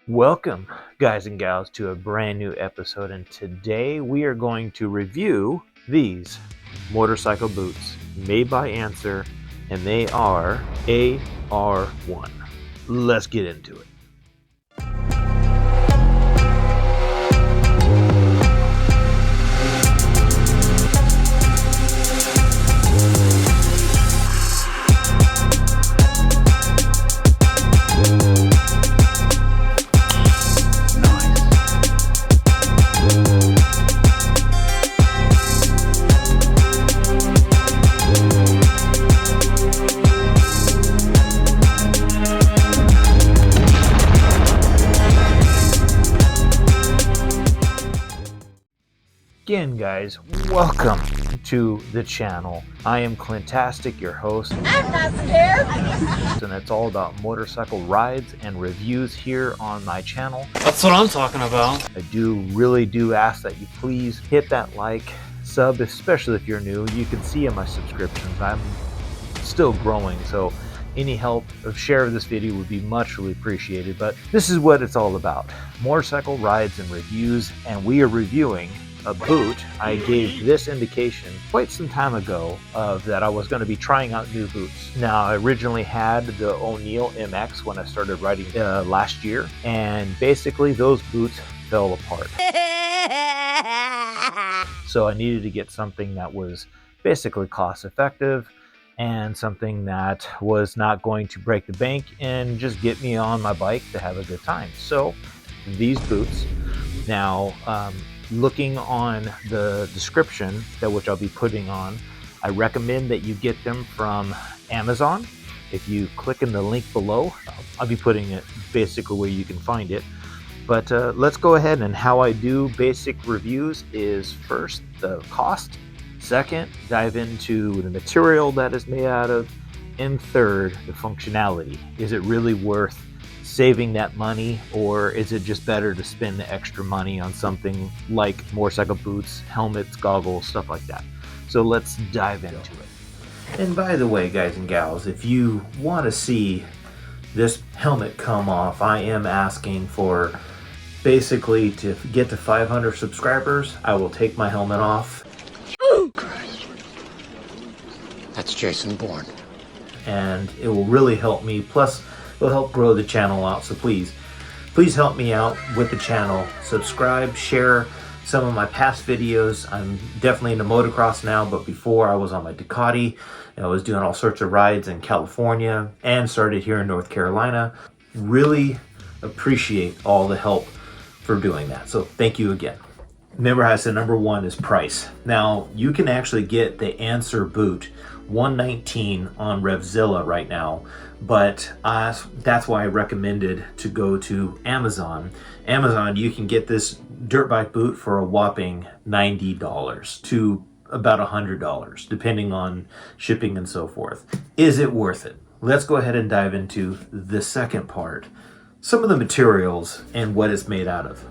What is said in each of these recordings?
Welcome, guys and gals, to a brand new episode, and today we are going to review these motorcycle boots made by Answer, and they are AR1. Let's get into it. Again, guys, welcome to the channel. I am Clintastic, your host. I'm not scared. And it's all about motorcycle rides and reviews here on my channel. That's what I'm talking about. I really do ask that you please hit that like, sub, especially if you're new. You can see in my subscriptions, I'm still growing, so any help of share of this video would be muchly appreciated. But this is what it's all about: motorcycle rides and reviews, and we are reviewing a boot. I gave this indication quite some time ago of that I was going to be trying out new boots. Now, I originally had the O'Neill MX when I started riding last year, and basically those boots fell apart. So I needed to get something that was basically cost effective and something that was not going to break the bank and just get me on my bike to have a good time. So these boots. Now, looking on the description, that which I'll be putting on, I recommend that you get them from Amazon. If you click in the link below, I'll be putting it basically where you can find it. But let's go ahead, and how I do basic reviews is first the cost, second dive into the material that is made out of, and third the functionality. Is it really worth saving that money, or is it just better to spend the extra money on something like motorcycle boots, helmets, goggles, stuff like that? So let's dive into it. And by the way, guys and gals, if you want to see this helmet come off, I am asking for basically to get to 500 subscribers. I will take my helmet off. Christ. That's Jason Bourne. And it will really help me. Plus, it'll help grow the channel out. So please help me out with the channel. Subscribe, share some of my past videos. I'm definitely into motocross now, but before I was on my Ducati. I was doing all sorts of rides in California and started here in North Carolina. Really appreciate all the help for doing that. So thank you again. Remember how I said number one is price. Now, you can actually get the Answer boot $119 on Revzilla right now, but that's why I recommended to go to Amazon. Amazon, you can get this dirt bike boot for a whopping $90 to about $100, depending on shipping and so forth. Is it worth it? Let's go ahead and dive into the second part, some of the materials and what it's made out of.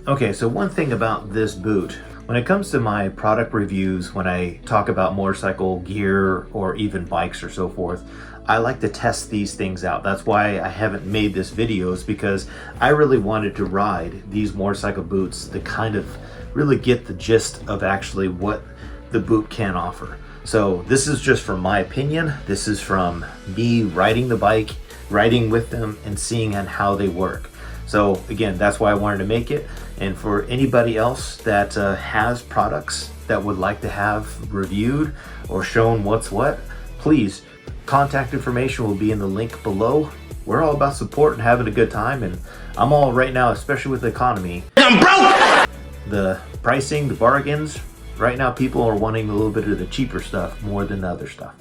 Okay, so one thing about this boot, when it comes to my product reviews, when I talk about motorcycle gear or even bikes or so forth, I like to test these things out. That's why I haven't made this videos, because I really wanted to ride these motorcycle boots to kind of really get the gist of actually what the boot can offer. So this is just from my opinion. This is from me riding the bike, riding with them, and seeing on how they work. So again, that's why I wanted to make it. And for anybody else that has products that would like to have reviewed or shown what's what, please, contact information will be in the link below. We're all about support and having a good time, and I'm all right now, especially with the economy. I'm broke! The pricing, the bargains, right now people are wanting a little bit of the cheaper stuff more than the other stuff.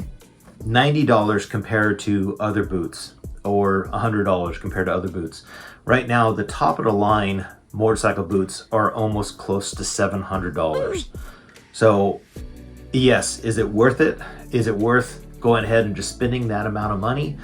$90 compared to other boots, or $100 compared to other boots. Right now, the top of the line motorcycle boots are almost close to $700. So yes, is it worth it? Is it worth going ahead and just spending that amount of money?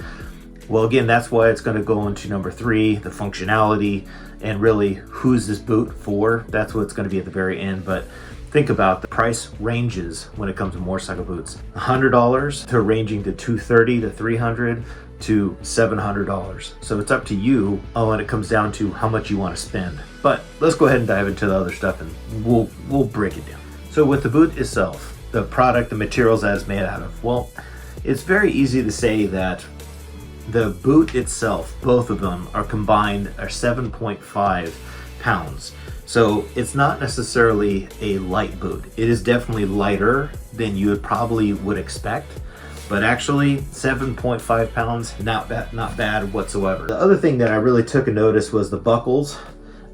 Well, again, that's why it's going to go into number three, the functionality, and really who's this boot for. That's what's going to be at the very end. But think about the price ranges when it comes to motorcycle boots. $100 to ranging to $230 to $300. to $700. So it's up to you when it comes down to how much you want to spend. But let's go ahead and dive into the other stuff and we'll break it down. So with the boot itself, the product, the materials that it's made out of, well, it's very easy to say that the boot itself, both of them are combined are 7.5 pounds. So it's not necessarily a light boot. It is definitely lighter than you would expect, but actually 7.5 pounds, not bad whatsoever. The other thing that I really took a notice was the buckles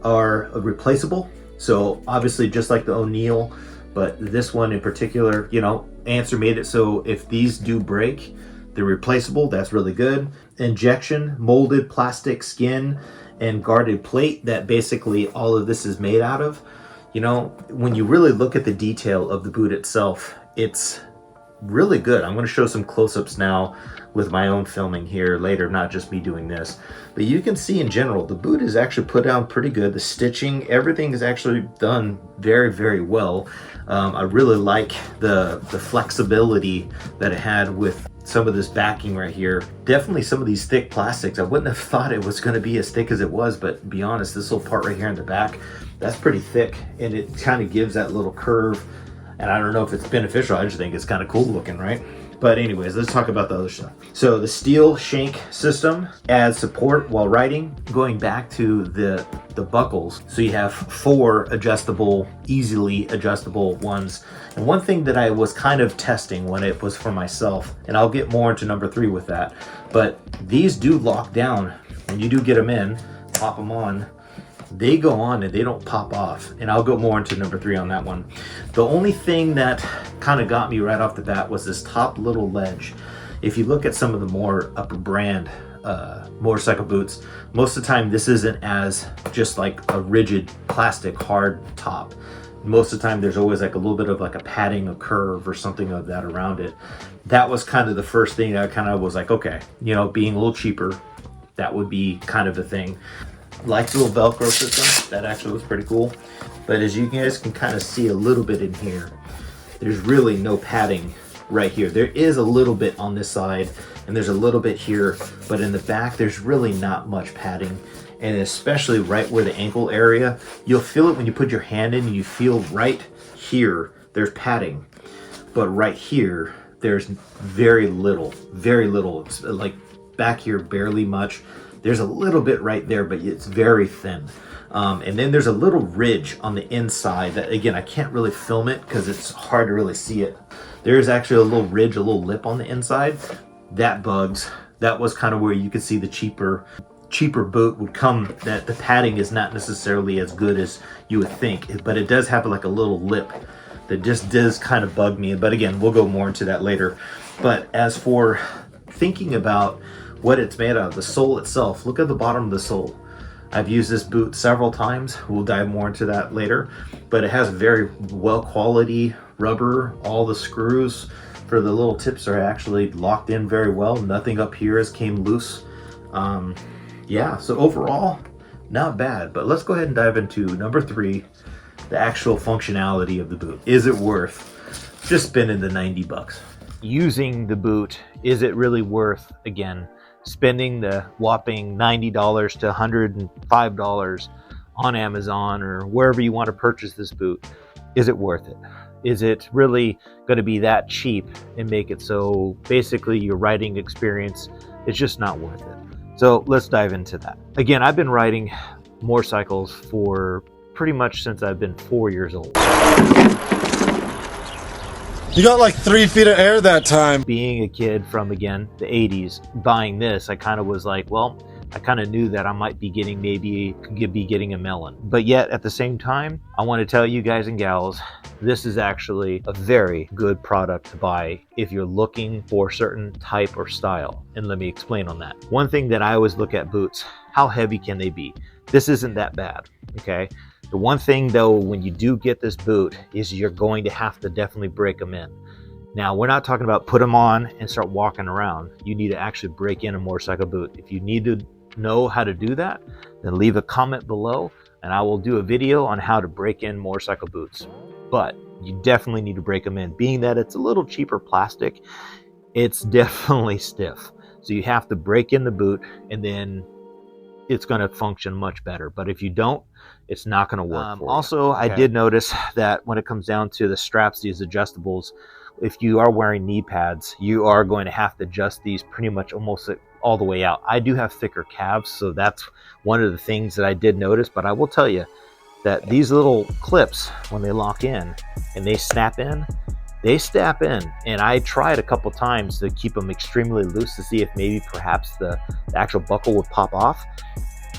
are replaceable. So obviously just like the O'Neill, but this one in particular, you know, Answer made it so if these do break, they're replaceable. That's really good. Injection, molded plastic skin, and guarded plate that basically all of this is made out of. You know, when you really look at the detail of the boot itself, it's really good. I'm going to show some close-ups now with my own filming here later, not just me doing this. But you can see in general, the boot is actually put down pretty good. The stitching, everything is actually done very, very well. I really like the flexibility that it had with some of this backing right here. Definitely some of these thick plastics. I wouldn't have thought it was going to be as thick as it was, but to be honest, this little part right here in the back, that's pretty thick, and it kind of gives that little curve. And I don't know if it's beneficial. I just think it's kind of cool looking, right? But anyways, let's talk about the other stuff. So the steel shank system adds support while riding. Going back to the buckles, so you have 4 adjustable, easily adjustable ones. And one thing that I was kind of testing when it was for myself, and I'll get more into number 3 with that, but these do lock down. When you do get them in, pop them on, they go on and they don't pop off. And I'll go more into number 3 on that one. The only thing that kind of got me right off the bat was this top little ledge. If you look at some of the more upper brand motorcycle boots, most of the time this isn't as just like a rigid plastic hard top. Most of the time there's always like a little bit of like a padding, a curve or something of that around it. That was kind of the first thing that I kind of was like, okay, you know, being a little cheaper, that would be kind of the thing. Like the little Velcro system, that actually was pretty cool. But as you guys can kind of see a little bit in here, there's really no padding right here. There is a little bit on this side and there's a little bit here, but in the back there's really not much padding. And especially right where the ankle area, you'll feel it when you put your hand in and you feel right here there's padding, but right here there's very little. It's like back here barely much. There's a little bit right there, but it's very thin. And then there's a little ridge on the inside that, again, I can't really film it because it's hard to really see it. There's actually a little ridge, a little lip on the inside. That bugs. That was kind of where you could see the cheaper boot would come, that the padding is not necessarily as good as you would think, but it does have like a little lip that just does kind of bug me. But again, we'll go more into that later. But as for thinking about what it's made out of, the sole itself, look at the bottom of the sole. I've used this boot several times. We'll dive more into that later, but it has very well quality rubber. All the screws for the little tips are actually locked in very well. Nothing up here has came loose. Yeah, so overall, not bad. But let's go ahead and dive into number 3, the actual functionality of the boot. Is it worth just spending the 90 bucks? Using the boot, is it really worth, again, spending the whopping $90 to $105 on Amazon or wherever you want to purchase this boot? Is it worth it? Is it really going to be that cheap and make it so basically your riding experience is just not worth it? So let's dive into that. Again, I've been riding motorcycles for pretty much since I've been 4 years old. You got like 3 feet of air that time. Being a kid from, again, the 80s, buying this, I kind of was like, well, I kind of knew that I might be getting, could be getting a melon. But yet at the same time, I want to tell you guys and gals, this is actually a very good product to buy if you're looking for a certain type or style. And let me explain on that. One thing that I always look at boots, how heavy can they be? This isn't that bad, okay? The one thing though, when you do get this boot, is you're going to have to definitely break them in. Now, we're not talking about put them on and start walking around. You need to actually break in a motorcycle boot. If you need to know how to do that, then leave a comment below and I will do a video on how to break in motorcycle boots. But you definitely need to break them in. Being that it's a little cheaper plastic, it's definitely stiff. So you have to break in the boot, and then it's going to function much better. But if you don't, it's not going to work for you. Also, I did notice that when it comes down to the straps, these adjustables, if you are wearing knee pads, you are going to have to adjust these pretty much almost all the way out. I do have thicker calves, so that's one of the things that I did notice. But I will tell you that these little clips, when they lock in and they snap in, and I tried a couple times to keep them extremely loose to see if maybe perhaps the actual buckle would pop off,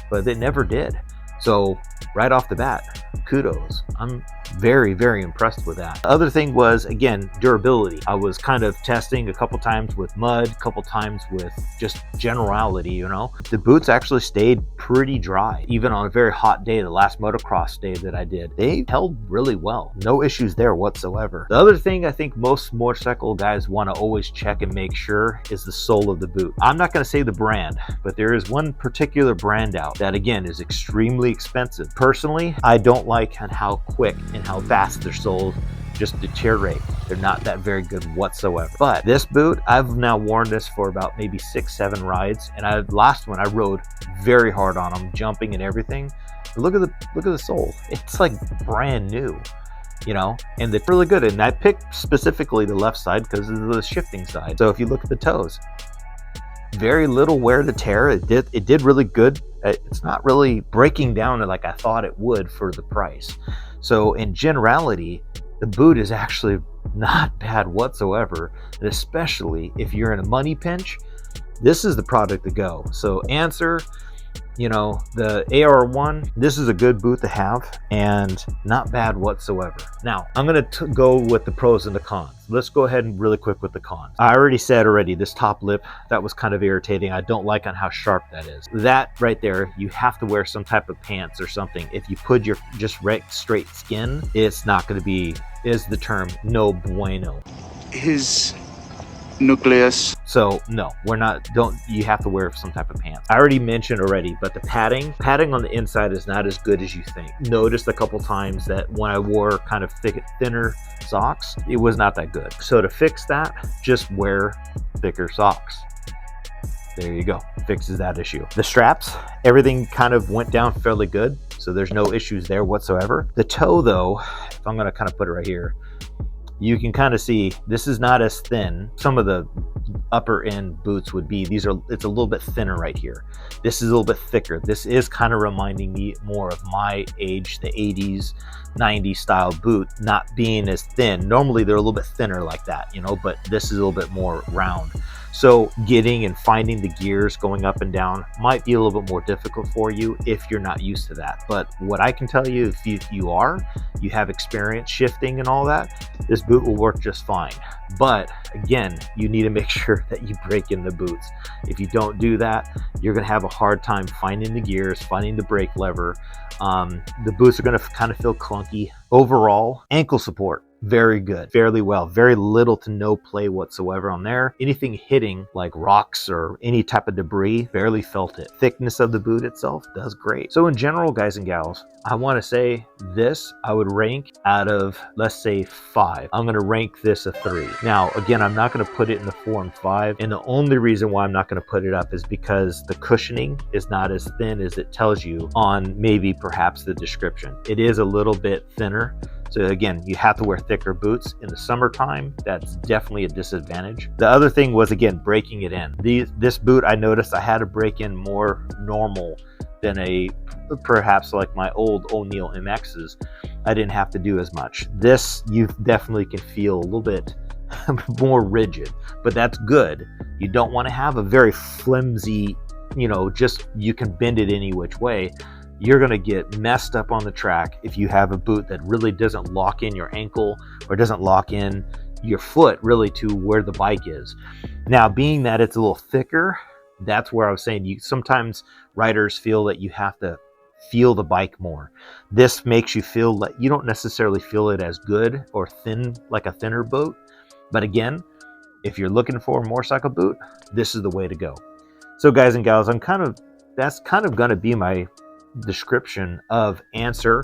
but they never did. So right off the bat, kudos. I'm very, very impressed with that. The other thing was, again, durability. I was kind of testing a couple times with mud, a couple times with just generality, you know. The boots actually stayed pretty dry. Even on a very hot day, the last motocross day that I did, they held really well. No issues there whatsoever. The other thing I think most motorcycle guys want to always check and make sure is the sole of the boot. I'm not going to say the brand, but there is one particular brand out that, again, is extremely expensive. Personally, I don't like how quick and how fast their soles just deteriorate. They're not that very good whatsoever. But this boot, I've now worn this for about maybe 6-7 rides, and last one I rode very hard on them, jumping and everything. Look at the sole. It's like brand new, you know, and they're really good. And I picked specifically the left side because of the shifting side. So if you look at the toes, very little wear to tear. It did really good. It's not really breaking down like I thought it would for the price. So in generality, the boot is actually not bad whatsoever, and especially if you're in a money pinch, this is the product to go. So Answer, you know, the AR1, this is a good boot to have and not bad whatsoever. Now, I'm going to go with the pros and the cons. Let's go ahead and really quick with the cons. I already said this top lip, that was kind of irritating. I don't like on how sharp that is. That right there, you have to wear some type of pants or something. If you put your just straight skin, it's not going to be, is the term, no bueno. His nucleus. So no, you have to wear some type of pants. I already mentioned already, but the padding on the inside is not as good as you think. Noticed a couple times that when I wore kind of thinner socks, it was not that good. So to fix that, just wear thicker socks. There you go, fixes that issue. The straps, everything kind of went down fairly good, so there's no issues there whatsoever. The toe though, if I'm gonna kind of put it right here, you can kind of see this is not as thin. Some of the upper end boots would be, it's a little bit thinner right here. This is a little bit thicker. This is kind of reminding me more of my age, the 80s, 90s style boot, not being as thin. Normally they're a little bit thinner like that, you know, but this is a little bit more round. So getting and finding the gears going up and down might be a little bit more difficult for you if you're not used to that. But what I can tell you, if you have experience shifting and all that, this boot will work just fine. But again, you need to make sure that you break in the boots. If you don't do that, you're going to have a hard time finding the gears, finding the brake lever. The boots are going to kind of feel clunky. Overall, ankle support, very good, fairly well, very little to no play whatsoever on there. Anything hitting like rocks or any type of debris, barely felt it. Thickness of the boot itself does great. So in general, guys and gals, I want to say this, I would rank out of, let's say 5. I'm going to rank this a 3. Now, again, I'm not going to put it in the 4 and 5. And the only reason why I'm not going to put it up is because the cushioning is not as thin as it tells you on maybe perhaps the description. It is a little bit thinner. So again, you have to wear thicker boots in the summertime. That's definitely a disadvantage. The other thing was, again, breaking it in. This boot, I noticed I had to break in more normal than perhaps like my old O'Neill MXs. I didn't have to do as much. This, you definitely can feel a little bit more rigid, but that's good. You don't want to have a very flimsy, you know, just you can bend it any which way. You're going to get messed up on the track if you have a boot that really doesn't lock in your ankle or doesn't lock in your foot really to where the bike is. Now, being that it's a little thicker, that's where I was saying sometimes riders feel that you have to feel the bike more. This makes you feel like you don't necessarily feel it as good or thin like a thinner boot. But again, if you're looking for a motorcycle boot, this is the way to go. So guys and gals, that's kind of going to be my description of Answer.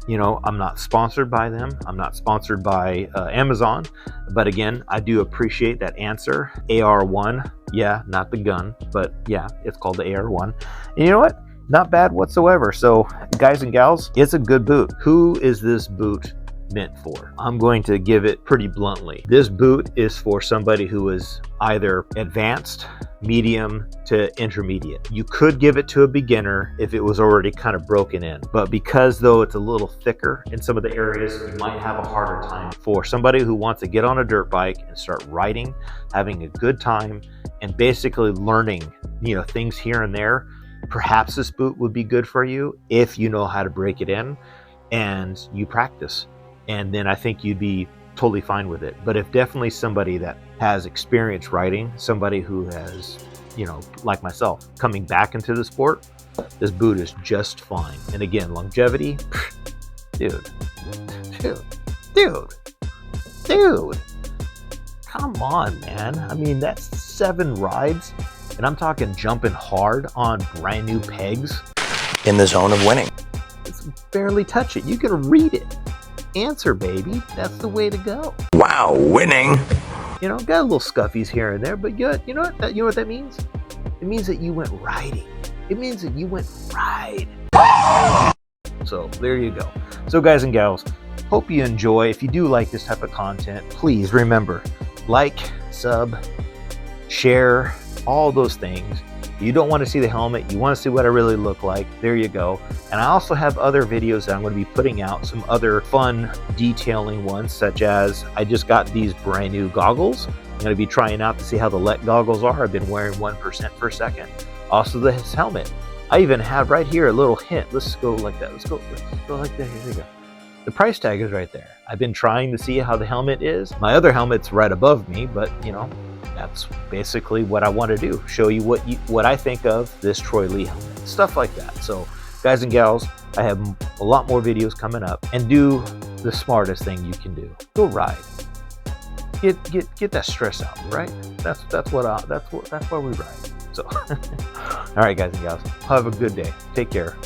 You know, I'm not sponsored by them. I'm not sponsored by Amazon, but again, I do appreciate that Answer AR1 Yeah, not the gun, but yeah, it's called the AR1. And you know what? Not bad whatsoever. So guys and gals, it's a good boot. Who is this boot meant for? I'm going to give it pretty bluntly. This boot is for somebody who is either advanced, medium to intermediate. You could give it to a beginner if it was already kind of broken in, but because though it's a little thicker in some of the areas, you might have a harder time. For somebody who wants to get on a dirt bike and start riding, having a good time, and basically learning, you know, things here and there, perhaps this boot would be good for you if you know how to break it in and you practice. And then I think you'd be totally fine with it. But if definitely somebody that has experience riding, somebody who has, you know, like myself, coming back into the sport, this boot is just fine. And again, longevity, dude, come on, man. I mean, that's 7 rides, and I'm talking jumping hard on brand new pegs. In the zone of winning. It's barely touch it. You can read it. Answer, baby. That's the way to go. Wow, winning. You know, got a little scuffies here and there, but good. You know what that means? It means that you went riding. It means that you went ride. So there you go. So guys and gals, hope you enjoy. If you do like this type of content, please remember, like, sub, share, all those things. You don't want to see the helmet, you want to see what I really look like, there you go. And I also have other videos that I'm going to be putting out, some other fun detailing ones, such as I just got these brand new goggles. I'm going to be trying out to see how the LET goggles are. I've been wearing 1% per second. Also this helmet. I even have right here a little hint. Let's go like that. Let's go like that. Here we go. The price tag is right there. I've been trying to see how the helmet is. My other helmet's right above me, but you know, that's basically what I want to do. Show you what I think of this Troy Lee helmet. Stuff like that. So guys and gals, I have a lot more videos coming up, and do the smartest thing you can do. Go ride. Get that stress out, right? That's why we ride. So all right, guys and gals, have a good day. Take care.